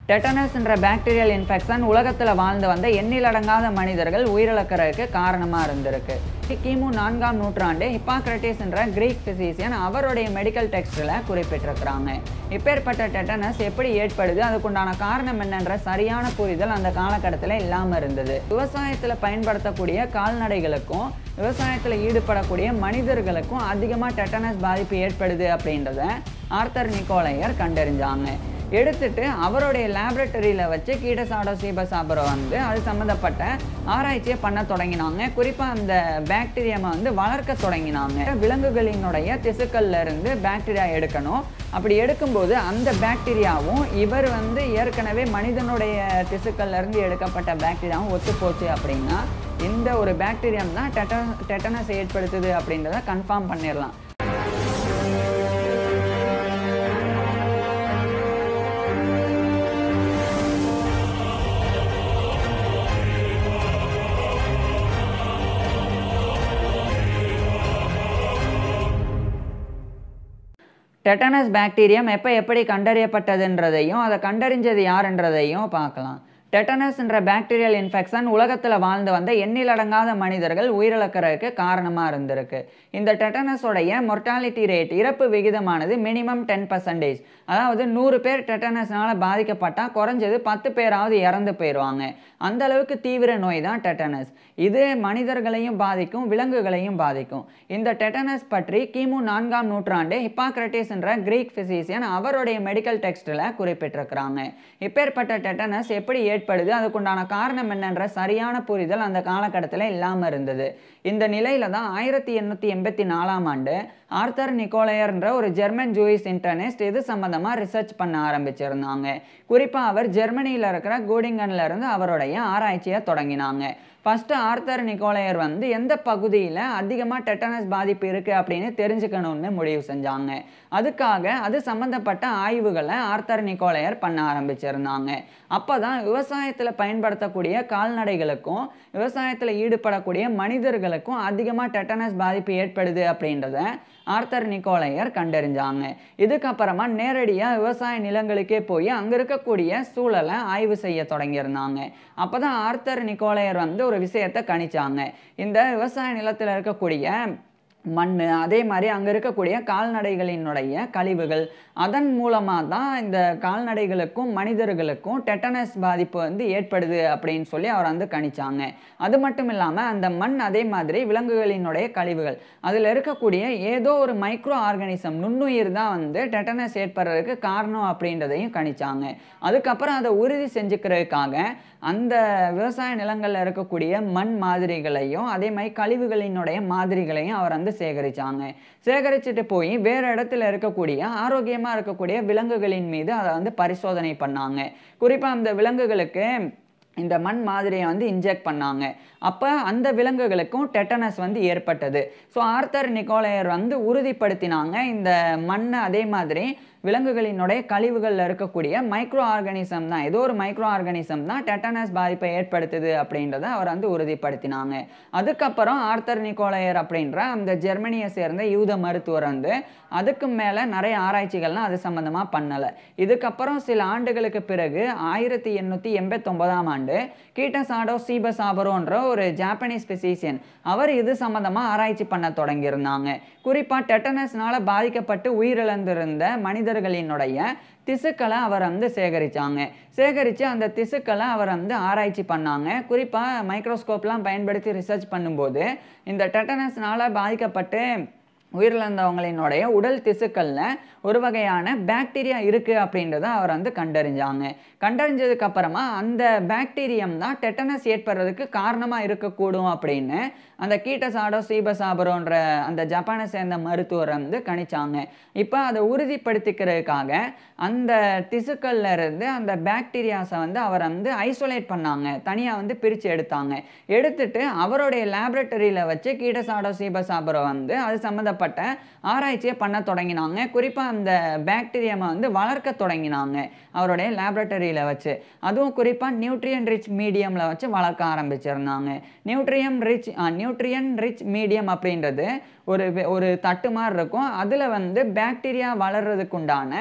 Tetanus என்ற bacterial infection உலகத்தில் வாழ்ந்து வந்த எண்ணிலடங்காத மனிதர்கள் உயிரிழக்கிறதுக்கு காரணமாக இருந்திருக்கு. கிமு 4ஆம் நூற்றாண்டு ஹிப்பாக்ரட்டிஸ் என்ற கிரீக் பிசிசியன் அவருடைய மெடிக்கல் டெக்ஸ்டில் குறிப்பிட்டிருக்கிறாங்க. இப்பேற்பட்ட டெட்டனஸ் எப்படி ஏற்படுது, அதுக்குண்டான காரணம் என்னன்ற சரியான புரிதல் அந்த காலகட்டத்தில் இல்லாமல் இருந்தது. விவசாயத்தில் பயன்படுத்தக்கூடிய கால்நடைகளுக்கும் விவசாயத்தில் ஈடுபடக்கூடிய மனிதர்களுக்கும் அதிகமாக டெட்டனஸ் பாதிப்பு ஏற்படுது அப்படின்றத ஆர்த்தர் நிக்கோலையர் கண்டறிஞ்சாங்க. எடுத்துட்டு அவருடைய லேபரட்டரியில் வச்சு கீட்டசாடோசீபசாபரை அது சம்மந்தப்பட்ட ஆராய்ச்சியை பண்ண தொடங்கினாங்க. குறிப்பாக அந்த பாக்டீரியாவை வளர்க்க தொடங்கினாங்க. விலங்குகளினுடைய திசுக்கள்ல இருந்து பாக்டீரியா எடுக்கணும். அப்படி எடுக்கும்போது அந்த பாக்டீரியாவும் இவர் ஏற்கனவே மனிதனுடைய திசுக்கள்ல இருந்து எடுக்கப்பட்ட பாக்டீரியாவும் ஒத்து போச்சு அப்படின்னா இந்த ஒரு பாக்டீரியம் தான் டெட்டனஸ் ஏற்படுத்துது அப்படின்றத கன்ஃபார்ம் பண்ணிடலாம். டெட்டனஸ் பாக்டீரியம் எப்படி கண்டறியப்பட்டதுன்றதையும் அதை கண்டறிஞ்சது யாருன்றதையும் பார்க்கலாம். டெட்டனஸ் என்ற பாக்டீரியல் இன்ஃபெக்ஷன் உலகத்தில் வாழ்ந்து வந்த எண்ணிலடங்காத மனிதர்கள் உயிரிழக்கிறதுக்கு காரணமாக இருந்திருக்கு. இந்த டெட்டனஸோடைய மொர்டாலிட்டி ரேட், இறப்பு விகிதமானது மினிமம் 10%. அதாவது 100 பேர் டெட்டனஸ்னால் பாதிக்கப்பட்டால் குறைஞ்சது 10 பேராவது இறந்து போயிடுவாங்க. அந்த அளவுக்கு தீவிர நோய் தான் டெட்டனஸ். இது மனிதர்களையும் பாதிக்கும், விலங்குகளையும் பாதிக்கும். இந்த டெட்டனஸ் பற்றி கிமு 4ஆம் நூற்றாண்டு ஹிப்பாக்ரட்டிஸ் என்ற கிரீக் பிசிசியன் அவருடைய மெடிக்கல் டெக்ஸ்டில் குறிப்பிட்டிருக்கிறாங்க. இப்பேற்பட்ட டெட்டனஸ் எப்படி ஏற்படுது, அதுக்குண்டான காரணம் என்னன்ற சரியான புரிதல் அந்த காலகட்டத்தில் இல்லாமல் இருந்தது. இந்த நிலையில தான் 1884ஆம் ஆண்டு ஆர்த்தர் நிக்கோலையர்ன்ற ஒரு ஜெர்மன் ஜூயிஷ் இன்டர்னிஸ்ட் இது சம்பந்தமாக ரிசர்ச் பண்ண ஆரம்பிச்சிருந்தாங்க. குறிப்பாக அவர் ஜெர்மனியில் இருக்கிற கோடிங்கன்ல இருந்து அவருடைய ஆராய்ச்சியை தொடங்கினாங்க. ஃபர்ஸ்ட் ஆர்த்தர் நிக்கோலையர் எந்த பகுதியில் அதிகமாக டெட்டனஸ் பாதிப்பு இருக்குது அப்படின்னு தெரிஞ்சுக்கணும்னு முடிவு செஞ்சாங்க. அதுக்காக அது சம்மந்தப்பட்ட ஆய்வுகளை ஆர்த்தர் நிக்கோலையர் பண்ண ஆரம்பிச்சிருந்தாங்க. அப்போ தான் விவசாயத்தில் பயன்படுத்தக்கூடிய கால்நடைகளுக்கும் விவசாயத்தில் ஈடுபடக்கூடிய மனிதர்களுக்கும் அதிகமாக டெட்டனஸ் பாதிப்பு ஏற்படுது அப்படின்றத ஆர்த்தர் நிக்கோலையர் கண்டறிஞ்சாங்க. இதுக்கப்புறமா நேரடியாக விவசாய நிலங்களுக்கே போய் அங்கே இருக்கக்கூடிய சூழலை ஆய்வு செய்ய தொடங்கியிருந்தாங்க. அப்போ தான் ஆர்த்தர் நிக்கோலையர் ஒரு விஷயத்தை கணிச்சாங்க. இந்த விவசாய நிலத்தில் இருக்கக்கூடிய மண், அதே மாதிரி அங்கே இருக்கக்கூடிய கால்நடைகளினுடைய கழிவுகள், அதன் மூலமாக தான் இந்த கால்நடைகளுக்கும் மனிதர்களுக்கும் டெட்டனஸ் பாதிப்பு ஏற்படுது அப்படின்னு சொல்லி அவர் கணிச்சாங்க. அது மட்டும் இல்லாமல் அந்த மண், அதே மாதிரி விலங்குகளினுடைய கழிவுகள், அதில் இருக்கக்கூடிய ஏதோ ஒரு மைக்ரோ ஆர்கானிசம், நுண்ணுயிர் தான் டெட்டனஸ் ஏற்படுறதுக்கு காரணம் அப்படின்றதையும் கணிச்சாங்க. அதுக்கப்புறம் அதை உறுதி செஞ்சுக்கிறதுக்காக அந்த விவசாய நிலங்களில் இருக்கக்கூடிய மண் மாதிரிகளையும் அதே மாதிரி கழிவுகளினுடைய மாதிரிகளையும் அவர் சேகரிச்சாங்க. சேகரிச்சுட்டு போய் வேறு இடத்துல இருக்கக்கூடிய ஆரோக்கியமாக இருக்கக்கூடிய விலங்குகளின் மீது அதை பரிசோதனை பண்ணாங்க. குறிப்பாக அந்த விலங்குகளுக்கு இந்த மண் மாதிரியை இன்ஜெக்ட் பண்ணாங்க. அப்போ அந்த விலங்குகளுக்கும் டெட்டனஸ் ஏற்பட்டது. ஸோ ஆர்த்தர் நிக்கோலையர் உறுதிப்படுத்தினாங்க இந்த மண் அதே மாதிரி விலங்குகளினுடைய கழிவுகளில் இருக்கக்கூடிய மைக்ரோ ஆர்கானிசம் தான், ஏதோ ஒரு மைக்ரோ ஆர்கானிசம் தான் டெட்டனஸ் பாதிப்பை ஏற்படுத்துது அப்படின்றத அவர் உறுதிப்படுத்தினாங்க. அதுக்கப்புறம் ஆர்த்தர் நிக்கோலையர் அப்படின்ற அந்த ஜெர்மனியை சேர்ந்த யூத மருத்துவர் அதுக்கு மேலே நிறைய ஆராய்ச்சிகள்லாம் அது சம்மந்தமாக பண்ணலை. இதுக்கப்புறம் சில ஆண்டுகளுக்கு பிறகு 1889ஆம் ஆண்டு கீட்டசாடோசீபசாபரோன்ற ஒரு ஜாப்பனீஸ் பிசிசியன் அவர் இது சம்மந்தமாக ஆராய்ச்சி பண்ண தொடங்கியிருந்தாங்க. குறிப்பாக டெட்டனஸ்னால பாதிக்கப்பட்டு உயிரிழந்திருந்த மனிதர்களினுடைய திசுக்களை அவர் சேகரித்தாங்க. சேகரித்து அந்த திசுக்களை அவர் ஆராய்ச்சி பண்ணாங்க. குறிப்பாக மைக்ரோஸ்கோப்லாம் பயன்படுத்தி ரிசர்ச் பண்ணும்போது இந்த டெட்டனஸ்னால பாதிக்கப்பட்டு உயிரிழந்தவங்களினுடைய உடல் திசுக்களில் ஒரு வகையான பாக்டீரியா இருக்குது அப்படின்றத அவர் கண்டறிஞ்சாங்க. கண்டறிஞ்சதுக்கு அப்புறமா அந்த பாக்டீரியம் தான் டெட்டனஸ் ஏற்படுறதுக்கு காரணமாக இருக்கக்கூடும் அப்படின்னு அந்த கீட்டசாடோசீபசாபரோன்ற அந்த ஜப்பானை சேர்ந்த மருத்துவர் கணிச்சாங்க. இப்போ அதை உறுதிப்படுத்திக்கிறதுக்காக அந்த திசுக்கள்ல இருந்து அந்த பாக்டீரியாஸை அவர் ஐசோலேட் பண்ணாங்க, தனியாக பிரித்து எடுத்தாங்க. எடுத்துட்டு அவருடைய லேபரட்டரியில் வச்சு கீட்டசாடோசீபசாபரோ அது சம்மந்தப்பட்ட ஆராய்ச்சியை பண்ண தொடங்கினாங்க. குறிப்பாக அந்த பாக்டீரியாவை வளர்க்க தொடங்கினாங்க. அவருடைய லேபரட்டரியில் வச்சு. அதுவும் குறிப்பாக நியூட்ரியன் ரிச் மீடியமில் வச்சு வளர்க்க ஆரம்பிச்சிருந்தாங்க. நியூட்ரியன் ரிச் மீடியம் அப்படின்றது ஒரு தட்டு மாதிரி இருக்கும். அதில் வந்து பாக்டீரியா வளர்றதுக்குண்டான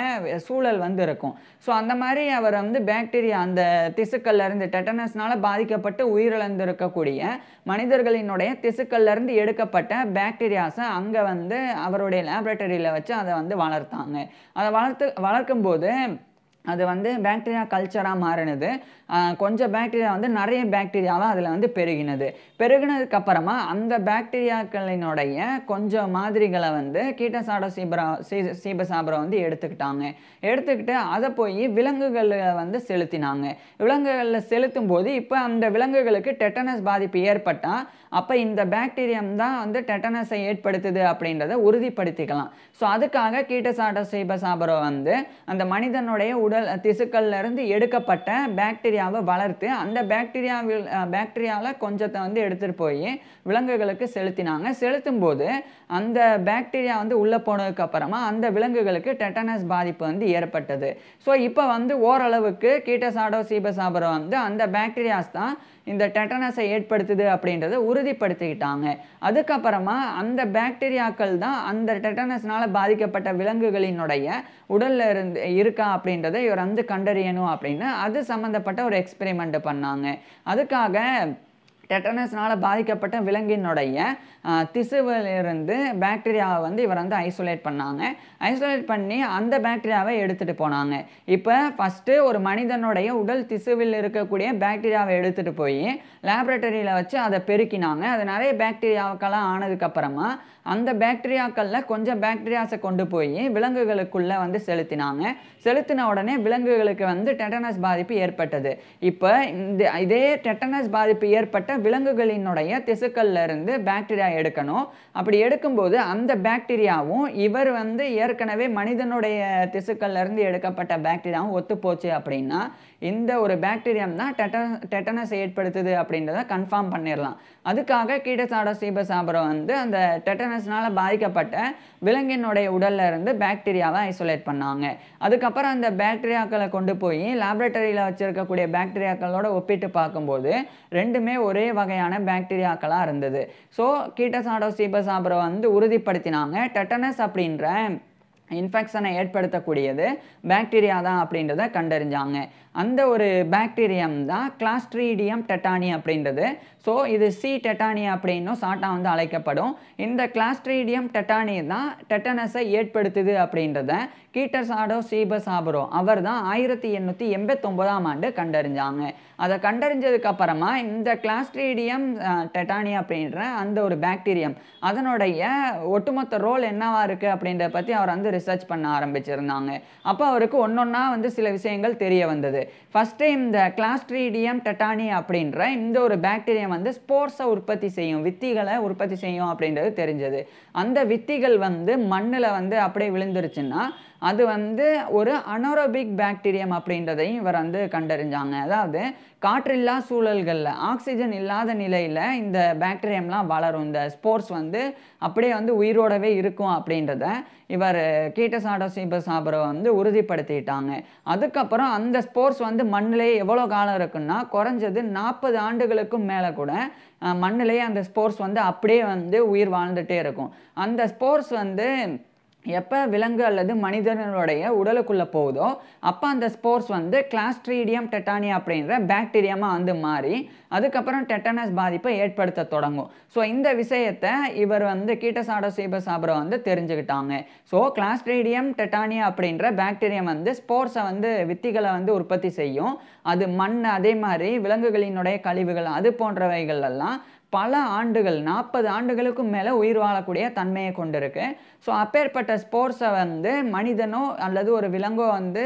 சூழல் வந்து இருக்கும். ஸோ அந்த மாதிரி அவர் வந்து பாக்டீரியா அந்த திசுக்கள்லேருந்து டெட்டனஸ்னால பாதிக்கப்பட்டு உயிரிழந்திருக்கக்கூடிய மனிதர்களினுடைய திசுக்கள்லேருந்து எடுக்கப்பட்ட பாக்டீரியாஸை அங்கே வந்து அவருடைய லேபரட்டரியில் வச்சு அதை வந்து வளர்த்தாங்க. அதை வளர்க்கும்போது அது வந்து பாக்டீரியா கல்ச்சராக மாறினது. கொஞ்சம் பாக்டீரியா வந்து நிறைய பாக்டீரியாவாக அதில் வந்து பெருகினதுக்கப்புறமா அந்த பாக்டீரியாக்களினுடைய கொஞ்சம் மாதிரிகளை வந்து கீட்டசாடோ சீபசாப்ரோ வந்து எடுத்துக்கிட்டு அதை போய் விலங்குகளில் வந்து செலுத்தினாங்க. விலங்குகளில் செலுத்தும் போது இப்போ அந்த விலங்குகளுக்கு டெட்டனஸ் பாதிப்பு ஏற்பட்டால் அப்போ இந்த பாக்டீரியம் தான் வந்து டெட்டனஸை ஏற்படுத்துது அப்படின்றத உறுதிப்படுத்திக்கலாம். ஸோ அதுக்காக கீட்டசாடோ சீபசாப்ரோ வந்து அந்த மனிதனுடைய உடல் திசுக்கள்லேருந்து எடுக்கப்பட்ட பாக்டீரியாவை வளர்த்து அந்த பாக்டீரியாவில் கொஞ்சத்தை வந்து எடுத்துகிட்டு போய் விலங்குகளுக்கு செலுத்தும் போது அந்த பாக்டீரியா வந்து உள்ளே போனதுக்கப்புறமா அந்த விலங்குகளுக்கு டெட்டனஸ் பாதிப்பு வந்து ஏற்பட்டது. ஸோ இப்போ வந்து ஓரளவுக்கு கீட்டசாடோ சீபசாப்ரோ வந்து அந்த பாக்டீரியாஸ் தான் இந்த டெட்டனஸை ஏற்படுத்துது அப்படின்றத உறுதிப்படுத்திக்கிட்டாங்க. அதுக்கப்புறமா அந்த பாக்டீரியாக்கள் தான் அந்த டெட்டனஸ்னால பாதிக்கப்பட்ட விலங்குகளினுடைய உடல்ல இருந்து இருக்கா அப்படின்றத இவர் வந்து கண்டறியணும் அப்படின்னு அது சம்மந்தப்பட்ட ஒரு எக்ஸ்பெரிமெண்ட் பண்ணாங்க. அதுக்காக டெட்டனஸ்னால பாதிக்கப்பட்ட விலங்கினுடைய திசுவிலிருந்து பாக்டீரியாவை வந்து இவர் வந்து ஐசோலேட் பண்ணி அந்த பாக்டீரியாவை எடுத்துகிட்டு போனாங்க. இப்போ ஃபஸ்ட்டு ஒரு மனிதனுடைய உடல் திசுவில் இருக்கக்கூடிய பாக்டீரியாவை எடுத்துகிட்டு போய் லேபரட்டரியில் வச்சு அதை பெருக்கினாங்க. அது நிறைய பாக்டீரியாக்கெல்லாம் ஆனதுக்கப்புறமா அந்த பாக்டீரியாக்களில் கொஞ்சம் பாக்டீரியாஸை கொண்டு போய் விலங்குகளுக்குள்ளே வந்து செலுத்தின உடனே விலங்குகளுக்கு வந்து டெட்டனஸ் பாதிப்பு ஏற்பட்டது. இப்போ இதே டெட்டனஸ் பாதிப்பு ஏற்பட்ட விலங்குகளினுடைய திசுக்கள்ல இருந்து பாக்டீரியா எடுக்கணும். அப்படி எடுக்கும்போது அந்த பாக்டீரியாவும் இவர் வந்து ஏற்கனவே மனிதனுடைய திசுக்கள்ல இருந்து எடுக்கப்பட்ட பாக்டீரியாவும் ஒத்து போச்சு அப்படின்னா இந்த ஒரு பாக்டீரியம் தான் டெட்டனஸ் ஏற்படுத்துது அப்படின்றத கன்ஃபார்ம் பண்ணிடலாம். அதுக்காக கீட்டசாடோ சீபசாப்ரோ வந்து அந்த டெட்டனஸ்னால பாதிக்கப்பட்ட விலங்கினுடைய உடல்ல இருந்து பாக்டீரியாவை ஐசோலேட் பண்ணாங்க. அதுக்கப்புறம் அந்த பாக்டீரியாக்களை கொண்டு போய் லேபரட்டரியில் வச்சிருக்கக்கூடிய பாக்டீரியாக்களோட ஒப்பிட்டு பார்க்கும்போது ரெண்டுமே ஒரே வகையான பாக்டீரியாக்களாக இருந்தது. ஸோ கீட்டசாடோ சீபசாப்ரோ வந்து உறுதிப்படுத்தினாங்க டெட்டனஸ் அப்படின்ற இன்ஃபெக்ஷனை ஏற்படுத்தக்கூடியது பாக்டீரியா தான் அப்படின்றத கண்டறிஞ்சாங்க. அந்த ஒரு பாக்டீரியம் தான் கிளாஸ்ட்ரீடியம் டெட்டானி அப்படின்றது. ஸோ இது சி டெட்டானி அப்படின்னும் ஷார்ட்டாக வந்து அழைக்கப்படும். இந்த கிளாஸ்ட்ரீடியம் டெட்டானி தான் டெட்டனஸை ஏற்படுத்துது அப்படின்றத கீட்டசாடோ சீபசாப்ரோ அவர் தான் 1889ஆம் ஆண்டு கண்டறிஞ்சாங்க. அதை கண்டறிஞ்சதுக்கு அப்புறமா இந்த கிளாஸ்ட்ரீடியம் டெட்டானி அப்படின்ற அந்த ஒரு பாக்டீரியம் அதனுடைய ஒட்டுமொத்த ரோல் என்னவா இருக்குது அப்படின்றத பற்றி அவர் வந்து ரிசர்ச் பண்ண ஆரம்பிச்சிருந்தாங்க. அப்போ அவருக்கு ஒன்னொன்னா வந்து சில விஷயங்கள் தெரிய வந்தது. ஃபர்ஸ்ட் இந்த கிளாஸ்ட்ரீடியம் டெட்டானி அப்படின்ற இந்த ஒரு பாக்டீரியம் வந்து ஸ்போர்ஸை உற்பத்தி செய்யும், வித்திகளை உற்பத்தி செய்யும் அப்படின்றது தெரிஞ்சது. அந்த வித்திகள் வந்து மண்ணில் வந்து அப்படியே விழுந்துருச்சுன்னா அது வந்து ஒரு அனோரோபிக் பாக்டீரியம் அப்படின்றதையும் இவர் வந்து கண்டறிஞ்சாங்க. அதாவது காற்றில்லா சூழல்களில் ஆக்சிஜன் இல்லாத நிலையில் இந்த பாக்டீரியம்லாம் வளரும், இந்த ஸ்போர்ஸ் வந்து அப்படியே வந்து உயிரோடவே இருக்கும் அப்படின்றத இவர் கீட்டசாடோ சீபசாப்ரோ வந்து உறுதிப்படுத்திட்டாங்க. அதுக்கப்புறம் அந்த ஸ்போர்ஸ் வந்து மண்ணிலேயே எவ்வளோ காலம் இருக்குன்னா குறைஞ்சது 40 ஆண்டுகளுக்கும் மேலே கூட மண்ணிலேயே அந்த ஸ்போர்ஸ் வந்து அப்படியே வந்து உயிர் வாழ்ந்துகிட்டே இருக்கும். அந்த ஸ்போர்ஸ் வந்து எப்போ விலங்கு அல்லது மனிதனுடைய உடலுக்குள்ளே போகுதோ அப்போ அந்த ஸ்போர்ஸ் வந்து கிளாஸ்ட்ரீடியம் டெட்டானி அப்படின்ற பாக்டீரியாமாக வந்து மாறி அதுக்கப்புறம் டெட்டனஸ் பாதிப்பை ஏற்படுத்த தொடங்கும். ஸோ இந்த விஷயத்தை இவர் வந்து கீட்டசாடோ சீபசாப்ரோ வந்து தெரிஞ்சுக்கிட்டாங்க. ஸோ கிளாஸ்ட்ரீடியம் டெட்டானி அப்படின்ற பாக்டீரியம் வந்து ஸ்போர்ஸை வந்து வித்திகளை வந்து உற்பத்தி செய்யும். அது மண் அதே மாதிரி விலங்குகளினுடைய கழிவுகள் அது போன்றவைகள் எல்லாம் பல ஆண்டுகள் 40 ஆண்டுகளுக்கும் மேலே உயிர் வாழக்கூடிய தன்மையை கொண்டிருக்கு. ஸோ அப்பேற்பட்ட ஸ்போர்ஸை வந்து மனிதனோ அல்லது ஒரு விலங்கோ வந்து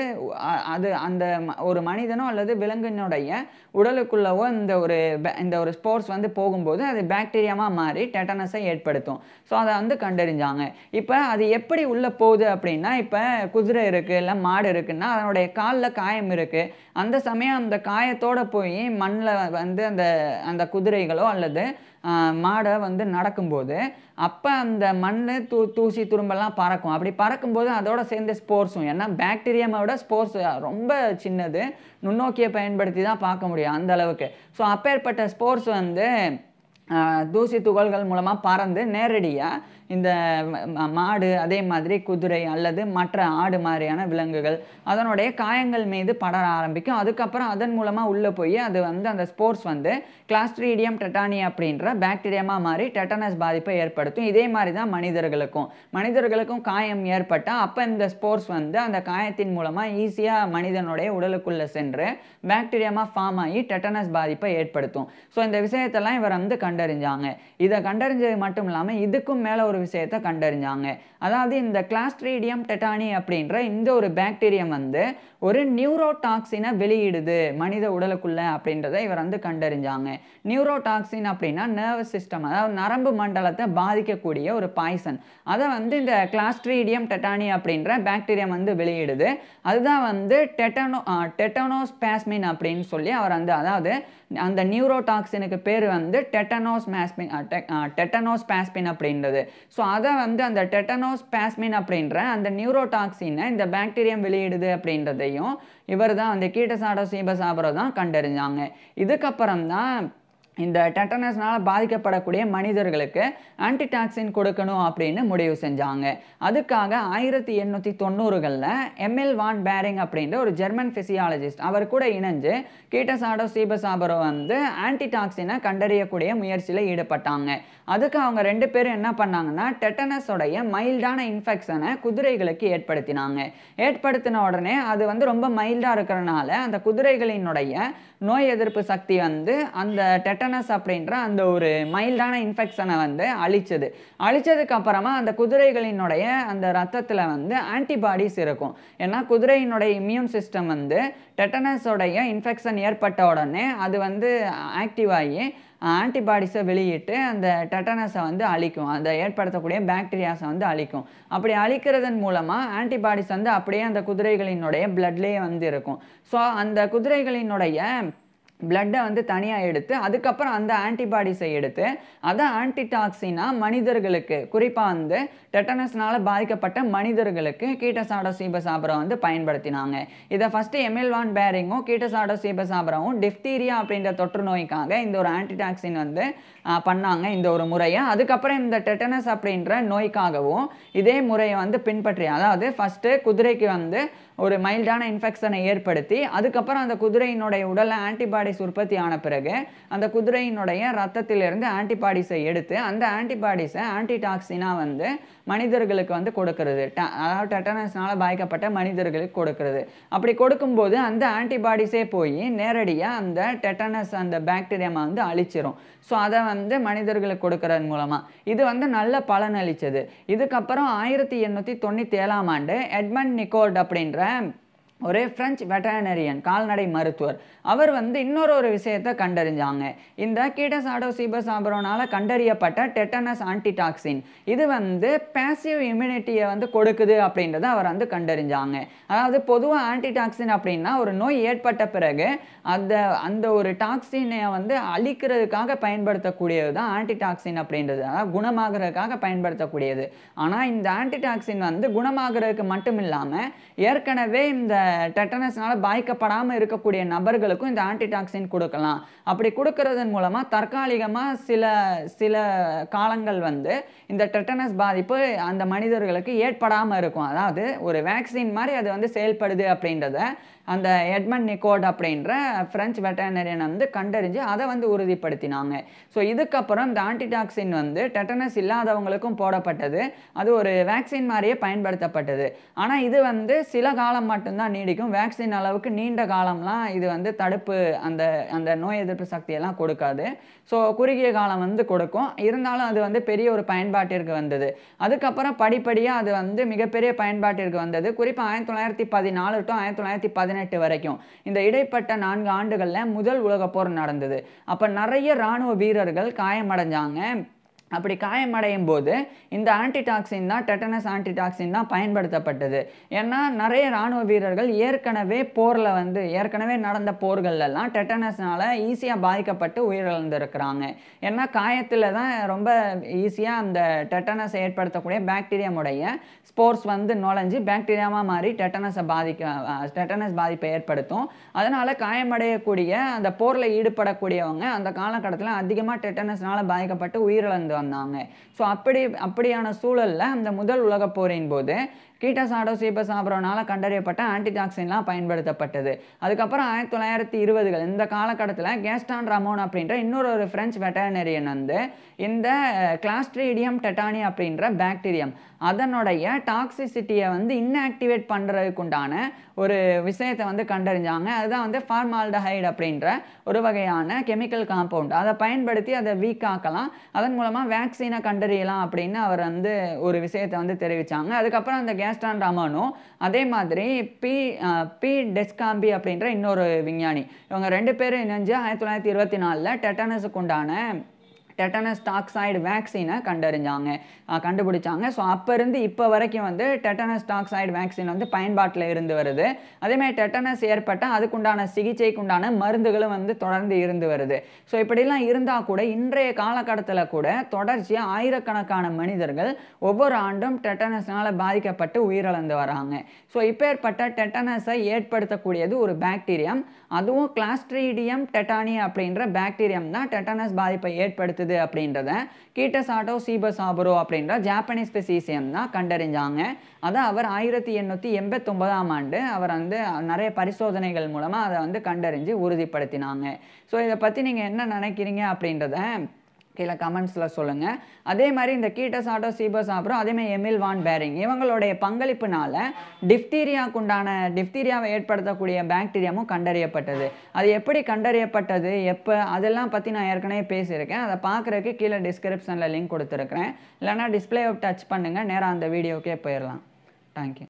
அது அந்த ஒரு மனிதனோ அல்லது விலங்கினுடைய உடலுக்குள்ளவோ இந்த ஒரு ஸ்போர்ஸ் வந்து போகும்போது அது பாக்டீரியாவாக மாறி டெட்டனஸை ஏற்படுத்தும். ஸோ அதை வந்து கண்டறிஞ்சாங்க. இப்போ அது எப்படி உள்ளே போகுது அப்படின்னா இப்போ குதிரை இருக்குது இல்லை மாடு இருக்குன்னா அதனுடைய காலில் காயம் இருக்குது. அந்த சமயம் அந்த காயத்தோடு போய் மண்ணில் வந்து அந்த குதிரைகளோ அல்லது மாடை வந்து நடக்கும்போது அப்போ அந்த மண் தூசி துரும்பெல்லாம் பறக்கும். அப்படி பறக்கும்போது அதோட சேர்ந்து ஸ்போர்ஸும், ஏன்னா பாக்டீரியாவோட ஸ்போர்ஸ் ரொம்ப சின்னது, நுண்ணோக்கியை பயன்படுத்தி தான் பார்க்க முடியும் அந்த அளவுக்கு. ஸோ அப்பேற்பட்ட ஸ்போர்ஸ் வந்து தூசி துகள்கள் மூலமாக பறந்து நேரடியாக இந்த மாடு, அதே மாதிரி குதிரை அல்லது மற்ற ஆடு மாதிரியான விலங்குகள் அதனுடைய காயங்கள் மீது படர ஆரம்பிக்கும். அதுக்கப்புறம் அதன் மூலமாக உள்ளே போய் அது வந்து அந்த ஸ்போர்ஸ் வந்து கிளாஸ்ட்ரீடியம் டெட்டானி அப்படின்ற பாக்டீரியாமாக மாறி டெட்டனஸ் பாதிப்பை ஏற்படுத்தும். இதே மாதிரி தான் மனிதர்களுக்கும் காயம் ஏற்பட்டால் அப்போ இந்த ஸ்போர்ஸ் வந்து அந்த காயத்தின் மூலமாக ஈஸியாக மனிதனுடைய உடலுக்குள்ளே சென்று பாக்டீரியாமாக ஃபார்ம் ஆகி டெட்டனஸ் பாதிப்பை ஏற்படுத்தும். ஸோ இந்த விஷயத்தெல்லாம் இவர் வந்து கண்டறிஞ்சாங்க. இதை கண்டறிஞ்சது மட்டும் இல்லாமல் இதுக்கும் மேலே ஒரு விஷயத்தை கண்டறிஞ்சாங்க. அதாவது இந்த கிளாஸ்ட்ரீடியம் டெட்டானி அப்படின்ற இந்த ஒரு பாக்டீரியம் வந்து ஒரு நியூரோடாக்சினை வெளியிடுது மனித உடலுக்குள்ள அப்படின்றத இவர் வந்து கண்டறிஞ்சாங்க. நியூரோடாக்சின் அப்படின்னா நர்வஸ் சிஸ்டம், அதாவது நரம்பு மண்டலத்தை பாதிக்கக்கூடிய ஒரு பாய்சன். அதை வந்து இந்த கிளாஸ்ட்ரீடியம் டெட்டானி அப்படின்ற பாக்டீரியம் வந்து வெளியிடுது. அதுதான் வந்து டெட்டனோஸ்பாஸ்மின் அப்படின்னு சொல்லி அவர் வந்து, அதாவது அந்த நியூரோடாக்சினுக்கு பேர் வந்து டெட்டனோஸ்பாஸ்மின் அப்படின்றது. ஸோ அதை வந்து அந்த டெட்டனோஸ்பாஸ்மின் அப்படின்ற அந்த நியூரோடாக்சினை இந்த பாக்டீரியம் வெளியிடுது அப்படின்றதையும் இவர் தான் அந்த கீட்டசாடோ சீபசாபரோ தான் கண்டறிஞ்சாங்க. இதுக்கப்புறம் தான் இந்த டெட்டனஸ்னால் பாதிக்கப்படக்கூடிய மனிதர்களுக்கு ஆன்டிடாக்சின் கொடுக்கணும் அப்படின்னு முடிவு செஞ்சாங்க. அதுக்காக 1890களில் எம்எல் வான் பேரிங் அப்படின்ற ஒரு ஜெர்மன் ஃபிசியாலஜிஸ்ட் அவர் கூட இணைஞ்சு கீட்டசாடோ சீபசாபரோ வந்து ஆன்டிடாக்சினை கண்டறியக்கூடிய முயற்சியில் ஈடுபட்டாங்க. அதுக்கு அவங்க 2 பேரும் என்ன பண்ணாங்கன்னா, டெட்டனஸோடைய மைல்டான இன்ஃபெக்ஷனை குதிரைகளுக்கு ஏற்படுத்தின உடனே அது வந்து ரொம்ப மைல்டாக இருக்கிறனால அந்த குதிரைகளினுடைய நோய் எதிர்ப்பு சக்தி வந்து அந்த டெட்டனஸ் அப்படின்ற அந்த ஒரு மைல்டான இன்ஃபெக்ஷனை வந்து அழிச்சதுக்கு அப்புறமா அந்த குதிரைகளினுடைய அந்த ரத்தத்தில் வந்து ஆன்டிபாடிஸ் இருக்கும். ஏன்னா குதிரையினுடைய இம்யூன் சிஸ்டம் வந்து டெட்டனஸோடைய இன்ஃபெக்ஷன் ஏற்பட்ட உடனே அது வந்து ஆக்டிவ் ஆகி ஆன்டிபாடிஸை வெளியிட்டு அந்த டெட்டனஸை வந்து அழிக்கும், அதை ஏற்படுத்தக்கூடிய பாக்டீரியாஸை வந்து அழிக்கும். அப்படி அழிக்கிறதன் மூலமாக ஆன்டிபாடிஸ் வந்து அப்படியே அந்த குதிரைகளினுடைய பிளட்லேயே வந்து இருக்கும். ஸோ அந்த குதிரைகளினுடைய பிளட்டை வந்து தனியாக எடுத்து அதுக்கப்புறம் அந்த ஆன்டிபாடிஸை எடுத்து அதை ஆன்டிடாக்சினாக மனிதர்களுக்கு, குறிப்பாக வந்து டெட்டனஸ்னால் பாதிக்கப்பட்ட மனிதர்களுக்கு கீட்டசாடோ சீபசாபரோ வந்து பயன்படுத்தினாங்க. இதை ஃபஸ்ட்டு எம்எல் வான் பேரிங்கும் கீட்டசாடோ சீபசாபரோவும் டிஃப்தீரியா அப்படின்ற தொற்று நோய்க்காக இந்த ஒரு ஆன்டிடாக்சின் வந்து பண்ணாங்க, இந்த ஒரு முறையை. அதுக்கப்புறம் இந்த டெட்டனஸ் அப்படின்ற நோய்க்காகவும் இதே முறையை வந்து பின்பற்றி, அதாவது ஃபஸ்ட்டு குதிரைக்கு வந்து ஒரு மைல்டான இன்ஃபெக்ஷனை ஏற்படுத்தி அதுக்கப்புறம் அந்த குதிரையினுடைய உடலில் ஆன்டிபாடிஸ் உற்பத்தி ஆன பிறகு அந்த குதிரையினுடைய ரத்தத்திலிருந்து ஆன்டிபாடிஸை எடுத்து அந்த ஆன்டிபாடிஸை ஆன்டிடாக்சினாக வந்து மனிதர்களுக்கு வந்து கொடுக்கறது, அதாவது டெட்டனஸ்னால் பாதிக்கப்பட்ட மனிதர்களுக்கு கொடுக்கறது. அப்படி கொடுக்கும்போது அந்த ஆன்டிபாடிஸே போய் நேரடியாக அந்த டெட்டனஸ் அந்த பாக்டீரியாவை வந்து அழிச்சிரும். ஸோ அதை வந்து மனிதர்களுக்கு கொடுக்கறது மூலமாக இது வந்து நல்ல பலன் அளித்தது. இதுக்கப்புறம் 1897ஆம் ஆண்டு எட்மண்ட் நிக்கோல்ட் அப்படின்ற ஒரு பிரெஞ்சு வெட்டரினரியன், கால்நடை மருத்துவர், அவர் வந்து இன்னொரு விஷயத்தை கண்டறிஞ்சாங்க. இந்த கீட்டசாடோ சீபசாபரோனால கண்டறியப்பட்ட டெட்டனஸ் ஆன்டிடாக்சின் இது வந்து பேசிவ் இம்யூனிட்டியை வந்து கொடுக்குது அப்படின்றத அவர் வந்து கண்டறிஞ்சாங்க. அதாவது பொதுவாக ஆன்டிடாக்சின் அப்படின்னா ஒரு நோய் ஏற்பட்ட பிறகு அந்த ஒரு டாக்ஸினை வந்து அழிக்கிறதுக்காக பயன்படுத்தக்கூடியது தான் ஆன்டிடாக்சின் அப்படின்றது, அதாவது குணமாகிறதுக்காக பயன்படுத்தக்கூடியது. ஆனால் இந்த ஆன்டிடாக்சின் வந்து குணமாகிறதுக்கு மட்டும் இல்லாமல் ஏற்கனவே இந்த டெட்டனஸ்னால பாதிக்கப்படாமல் இருக்கக்கூடிய நபர்களுக்கும் இந்த ஆன்டிடாக்சின் கொடுக்கலாம். அப்படி கொடுக்கறதன் மூலமாக தற்காலிகமாக சில காலங்கள் வந்து இந்த டெட்டனஸ் பாதிப்பு அந்த மனிதர்களுக்கு ஏற்படாமல் இருக்கும். அதாவது ஒரு வேக்சின் மாதிரி அது வந்து செயல்படுது அப்படின்றத அந்த எட்மண்ட் நிக்கோல்ட் அப்படின்ற பிரெஞ்சு வெட்டரினரியன் வந்து கண்டறிஞ்சு அதை வந்து உறுதிப்படுத்தினாங்க. ஸோ இதுக்கப்புறம் இந்த ஆன்டிடாக்சின் வந்து டெட்டனஸ் இல்லாதவங்களுக்கும் போடப்பட்டது, அது ஒரு வேக்சின் மாதிரியே பயன்படுத்தப்பட்டது. ஆனால் இது வந்து சில காலம் மட்டும்தான் நீடிக்கும், வேக்சின் அளவுக்கு நீண்ட காலம்லாம் இது வந்து தடுப்பு அந்த நோய் எதிர்ப்பு சக்தியெல்லாம் கொடுக்காது. ஸோ குறுகிய காலம் வந்து கொடுக்கும், இருந்தாலும் அது வந்து பெரிய ஒரு பயன்பாட்டிற்கு வந்தது. அதுக்கப்புறம் படிப்படியாக அது வந்து மிகப்பெரிய பயன்பாட்டிற்கு வந்தது. குறிப்பாக 1914 to 1918 வரைக்கும் இந்த இடைப்பட்ட 4 ஆண்டுகளில் முதல் உலகப் போர் நடந்தது. அப்போ நிறைய இராணுவ வீரர்கள் காயமடைஞ்சாங்க. அப்படி காயமடையும் போது இந்த ஆன்டிடாக்சின் தான் டெட்டனஸ் ஆன்டிடாக்சின் தான் பயன்படுத்தப்பட்டது. ஏன்னா நிறைய இராணுவ வீரர்கள் ஏற்கனவே நடந்த போர்களெல்லாம் டெட்டனஸ்னால ஈஸியாக பாதிக்கப்பட்டு உயிரிழந்திருக்கிறாங்க. ஏன்னா காயத்தில் தான் ரொம்ப ஈஸியாக அந்த டெட்டனஸ் ஏற்படுத்தக்கூடிய பாக்டீரியாவுடைய ஸ்போர்ஸ் நுழைஞ்சு பாக்டீரியாவாக மாறி டெட்டனஸ் பாதிப்பை ஏற்படுத்தும். அதனால் காயமடையக்கூடிய அந்த போரில் ஈடுபடக்கூடியவங்க அந்த காலகட்டத்தில் அதிகமாக டெட்டனஸ்னால் பாதிக்கப்பட்டு உயிரிழந்து வந்தாங்க. ஸோ அப்படியான சூழலில் அந்த முதல் உலகப் போரின் போது கீட்டசாடோ சீபசாப்ரோனால கண்டறியப்பட்ட ஆன்டிடாக்சின்லாம் பயன்படுத்தப்பட்டது. அதுக்கப்புறம் 1920கள் இந்த காலகட்டத்தில் கேஸ்டான் ரமோன் அப்படின்ற இன்னொரு ஃப்ரெஞ்ச் வெட்டர்னரியன் இந்த கிளாஸ்ட்ரீடியம் டெட்டானி அப்படின்ற பாக்டீரியம் அதனுடைய டாக்ஸிசிட்டியை இன்ஆக்டிவேட் பண்ணுறதுக்குண்டான ஒரு விஷயத்தை கண்டறிஞ்சாங்க. அதுதான் ஃபார்மால்டஹைடு அப்படின்ற ஒரு வகையான கெமிக்கல் காம்பவுண்ட். அதை பயன்படுத்தி அதை வீக் ஆக்கலாம், அதன் மூலமாக வேக்சினை கண்டறியலாம் அப்படின்னு அவர் ஒரு விஷயத்தை தெரிவித்தாங்க. அதுக்கப்புறம் அந்த கேஸ்டான் ரமோனும் அதே மாதிரி பி டெஸ்காம்பி அப்படின்ற இன்னொரு விஞ்ஞானி, இவங்க 2 பேரும் இணைஞ்சு 1924 டெட்டனஸுக்கு உண்டான டெட்டனஸ் டாக்சைடு வேக்சினை கண்டுபிடிச்சாங்க. ஸோ அப்போ இருந்து இப்போ வரைக்கும் டெட்டனஸ் டாக்சைடு வேக்சின் பயன்பாட்டில் இருந்து வருது. அதேமாதிரி டெட்டனஸ் ஏற்பட்டால் அதுக்குண்டான சிகிச்சைக்குண்டான மருந்துகளும் தொடர்ந்து இருந்து வருது. ஸோ இப்படிலாம் இருந்தால் கூட இன்றைய காலகட்டத்தில் கூட தொடர்ச்சியாக ஆயிரக்கணக்கான மனிதர்கள் ஒவ்வொரு ஆண்டும் டெட்டனஸ்னால் பாதிக்கப்பட்டு உயிரிழந்து வராங்க. ஸோ இப்பேற்பட்ட டெட்டனஸை ஏற்படுத்தக்கூடியது ஒரு பாக்டீரியம், அதுவும் கிளாஸ்ட்ரீடியம் டெட்டானி அப்படின்ற பாக்டீரியம் தான் டெட்டனஸ் பாதிப்பை ஏற்படுத்துது அப்படின்றத கீட்டசாடோ சீபசாப்ரோ அப்படின்ற ஜாப்பனீஸ் பிசிசியன் தான் கண்டறிஞ்சாங்க. அதை அவர் 1889ஆம் ஆண்டு அவர் நிறைய பரிசோதனைகள் மூலமாக அதை கண்டறிஞ்சு உறுதிப்படுத்தினாங்க. ஸோ இதை பற்றி நீங்கள் என்ன நினைக்கிறீங்க அப்படின்றத கீழே கமெண்ட்ஸில் சொல்லுங்கள். அதே மாதிரி இந்த கீட்டசாடோ சீபசாப்ரோ அதேமாதிரி எமில் வான் பேரிங் இவங்களுடைய பங்களிப்புனால டிப்தீரியாவை ஏற்படுத்தக்கூடிய பாக்டீரியாவும் கண்டறியப்பட்டது. அது எப்படி கண்டறியப்பட்டது, எப்போ, அதெல்லாம் பற்றி நான் ஏற்கனவே பேசியிருக்கேன். அதை பார்க்குறதுக்கு கீழே டிஸ்கிரிப்ஷனில் லிங்க் கொடுத்துருக்குறேன். இல்லைனா டிஸ்பிளேவை டச் பண்ணுங்கள், நேராக அந்த வீடியோக்கே போயிடலாம். தேங்க்யூ.